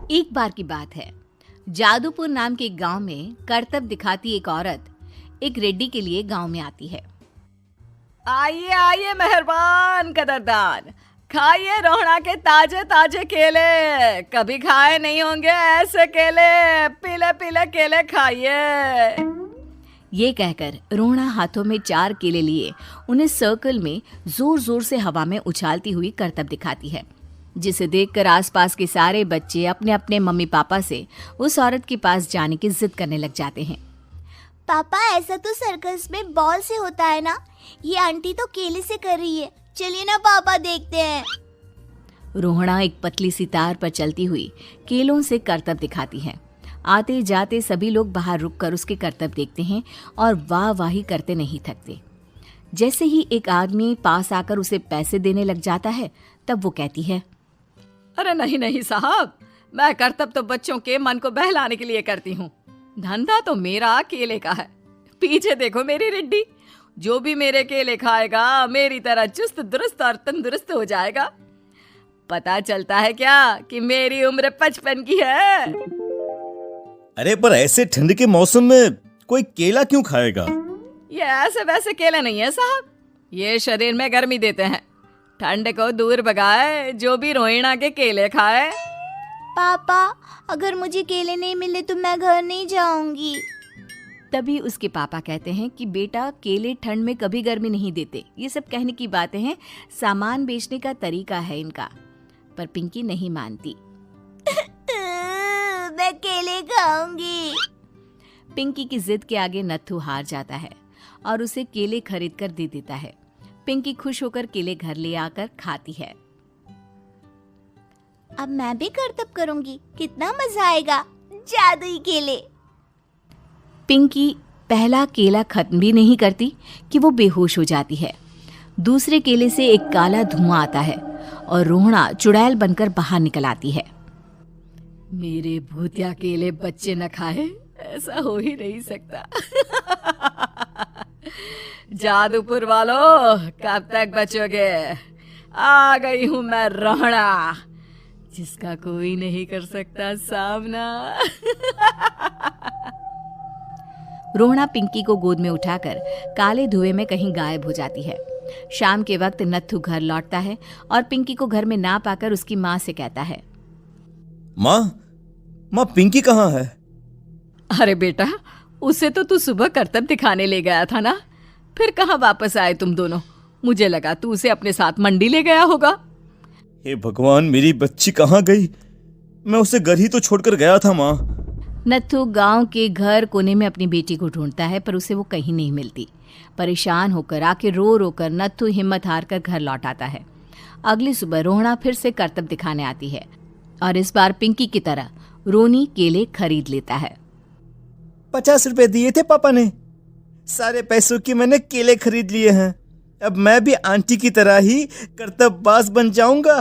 एक बार की बात है। जादूपुर नाम के एक गांव में करतब दिखाती एक औरत एक रेड्डी के लिए गांव में आती है। आइए आइए मेहरबान कदरदान, खाइए रोहड़ा के ताजे ताजे केले। कभी खाए नहीं होंगे ऐसे केले। पीले पीले केले खाइए। ये कहकर रोहड़ा हाथों में 4 केले लिए उन्हें सर्कल में जोर जोर से हवा में उछालती हुई करतब दिखाती है, जिसे देखकर आसपास के सारे बच्चे अपने अपने मम्मी पापा से उस औरत के पास जाने की जिद करने लग जाते हैं। पापा, ऐसा तो सर्कस में बॉल से होता है ना, ये आंटी तो केले से कर रही है। चलिए ना पापा, देखते हैं। रोहड़ा एक पतली सी तार पर चलती हुई केलों से करतब दिखाती है। आते जाते सभी लोग बाहर रुककर उसके करतब देखते हैं और वाह वाही करते नहीं थकते। जैसे ही एक आदमी पास आकर उसे पैसे देने लग जाता है, तब वो कहती है, अरे नहीं नहीं साहब, मैं करतब तो बच्चों के मन को बहलाने के लिए करती हूँ। धंधा तो मेरा केले का है। पीछे देखो मेरी रिड्डी, जो भी मेरे केले खाएगा मेरी तरह चुस्त दुरुस्त और तंदुरुस्त हो जाएगा। पता चलता है क्या कि मेरी उम्र 55 की है। अरे पर ऐसे ठंड के मौसम में कोई केला क्यों खाएगा? ये ऐसे वैसे केले नहीं है साहब, ये शरीर में गर्मी देते हैं। ठंड को दूर भगाए जो भी रोहिणा के केले खाए। पापा, अगर मुझे केले नहीं मिले तो मैं घर नहीं जाऊंगी। तभी उसके पापा कहते हैं कि बेटा, केले ठंड में कभी गर्मी नहीं देते। ये सब कहने की बातें हैं, सामान बेचने का तरीका है इनका। पर पिंकी नहीं मानती। मैं केले खाऊंगी। पिंकी की जिद के आगे नत्थू हार जाता है और उसे केले खरीद कर दे देता है। पिंकी खुश होकर केले घर ले आकर खाती है। अब मैं भी करतब करूंगी, कितना मजा आएगा। जादुई केले। पिंकी पहला केला खत्म भी नहीं करती कि वो बेहोश हो जाती है। दूसरे केले से एक काला धुआं आता है और रोहड़ा चुड़ैल बनकर बाहर निकल आती है। मेरे भूतिया केले बच्चे न खाए, ऐसा हो ही नहीं सकता। जादूपुर वालों, कब तक बचोगे? आ गई हूं मैं रोहड़ा, जिसका कोई नहीं कर सकता सामना। रोहड़ा पिंकी को गोद में उठाकर काले धुएं में कहीं गायब हो जाती है। शाम के वक्त नत्थू घर लौटता है और पिंकी को घर में ना पाकर उसकी माँ से कहता है, माँ पिंकी कहाँ है? अरे बेटा, उसे तो तू सुबह करतब दिखाने ले गया था ना, फिर कहाँ वापस आए तुम दोनों? मुझे लगा तू उसे अपने साथ मंडी ले गया होगा। हे भगवान, मेरी बच्ची कहाँ गई? मैं उसे घर ही तो छोड़कर गया था माँ। नत्थू गांव के घर कोने में अपनी बेटी को ढूंढता है, पर उसे वो कहीं नहीं मिलती। परेशान होकर आखिर रो रो कर नत्थू हिम्मत हार कर घर लौट आता है। अगली सुबह रोहड़ा फिर से करतब दिखाने आती है और इस बार पिंकी की तरह रोनी केले खरीद लेता है। 50 रुपए दिए थे पापा ने, सारे पैसों की मैंने केले खरीद लिए हैं। अब मैं भी आंटी की तरह ही करतबबाज बन जाऊंगा।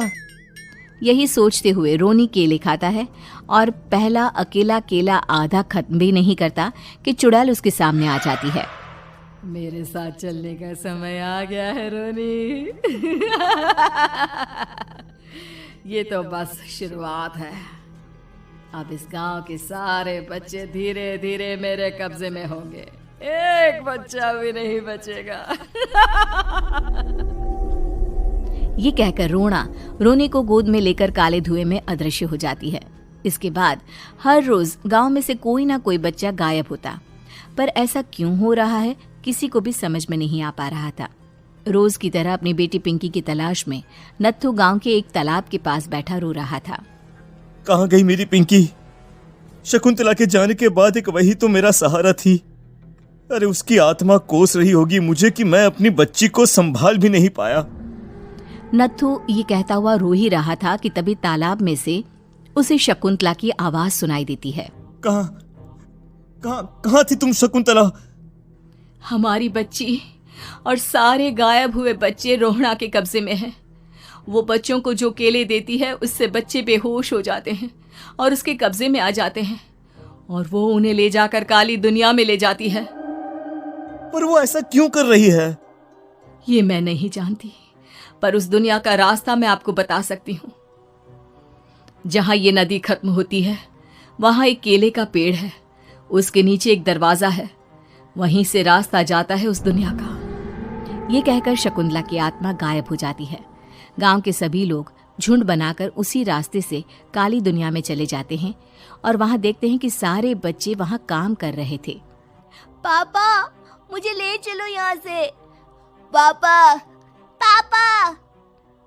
यही सोचते हुए रोनी केले खाता है और पहला अकेला केला आधा खत्म भी नहीं करता कि चुड़ैल उसके सामने आ जाती है। मेरे साथ चलने का समय आ गया है रोनी। ये तो बस शुरुआत है। अब इस गांव के सारे बच्चे धीरे धीरे मेरे कब्जे में होंगे, एक बच्चा भी नहीं बचेगा। ये कहकर रोना रोनी को गोद में लेकर काले धुएं में अदृश्य हो जाती है। इसके बाद हर रोज गांव में से कोई ना कोई बच्चा गायब होता, पर ऐसा क्यों हो रहा है किसी को भी समझ में नहीं आ पा रहा था। रोज की तरह अपनी बेटी पिंकी की तलाश में नत्थू गांव के एक तालाब के पास बैठा रो रहा था। कहाँ गई मेरी पिंकी? शकुंतला के जाने के बाद एक वही तो मेरा सहारा थी। अरे उसकी आत्मा कोस रही होगी मुझे कि मैं अपनी बच्ची को संभाल भी नहीं पाया। नत्थू ये कहता हुआ रो ही रहा था कि तभी तालाब में से उसे शकुंतला की आवाज सुनाई देती है। कहाँ थी तुम शकुंतला? हमारी बच्ची और सारे गायब हुए बच्चे रोहड़ा के कब्जे में हैं। वो बच्चों को जो केले देती है उससे बच्चे बेहोश हो जाते हैं और उसके कब्जे में आ जाते हैं और वो उन्हें ले जाकर काली दुनिया में ले जाती है। पर वो ऐसा क्यों कर रही है? ये मैं नहीं जानती, पर उस दुनिया का रास्ता मैं आपको बता सकती हूँ। जहाँ ये नदी खत्म होती है वहाँ एक केले का पेड़ है, उसके नीचे एक दरवाज़ा है, वहीं से रास्ता जाता है उस दुनिया का। ये कहकर शकुंतला की आत्मा गायब हो जाती है। गांव के सभी लोग झुंड बनाकर उसी रास्ते से काली दुनिया में चले जाते हैं और वहां देखते हैं कि सारे बच्चे वहां काम कर रहे थे। पापा मुझे ले चलो यहाँ से। पापा पापा।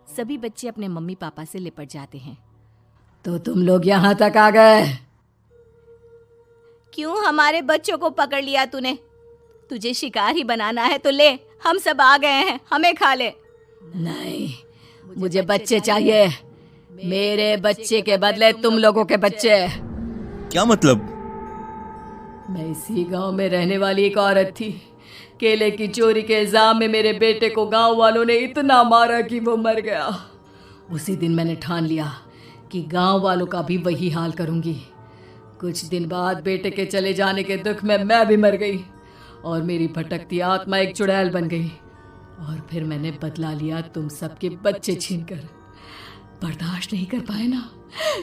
सभी बच्चे अपने मम्मी पापा से लिपट जाते हैं। तो तुम लोग यहाँ तक आ गए? क्यों हमारे बच्चों को पकड़ लिया तूने? तुझे शिकार ही बनाना है तो ले, हम सब आ गए हैं, हमें खा ले। नहीं, मुझे बच्चे चाहिए, मेरे बच्चे के बदले तुम लोगों के बच्चे। क्या मतलब? मैं इसी गांव में रहने वाली एक औरत थी। केले की चोरी के इल्जाम में मेरे बेटे को गांव वालों ने इतना मारा कि वो मर गया। उसी दिन मैंने ठान लिया कि गांव वालों का भी वही हाल करूंगी। कुछ दिन बाद बेटे के चले जाने के दुख में मैं भी मर गई और मेरी भटकती आत्मा एक चुड़ैल बन गई। और फिर मैंने बदला लिया तुम सबके बच्चे छीनकर। बर्दाश्त नहीं कर पाए ना,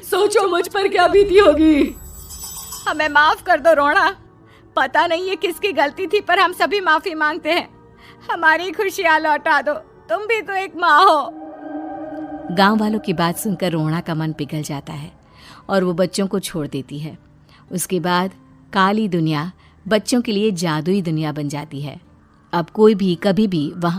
सोचो मुझ पर क्या बीती होगी। हमें माफ कर दो रोना, पता नहीं ये किसकी गलती थी पर हम सभी माफी मांगते हैं। हमारी खुशियां लौटा दो, तुम भी तो एक माँ हो। गांव वालों की बात सुनकर रोना का मन पिघल जाता है और वो बच्चों को छोड़ देती है। उसके बाद काली दुनिया बच्चों के लिए जादुई दुनिया बन जाती है। अब कोई भी कभी भी वहां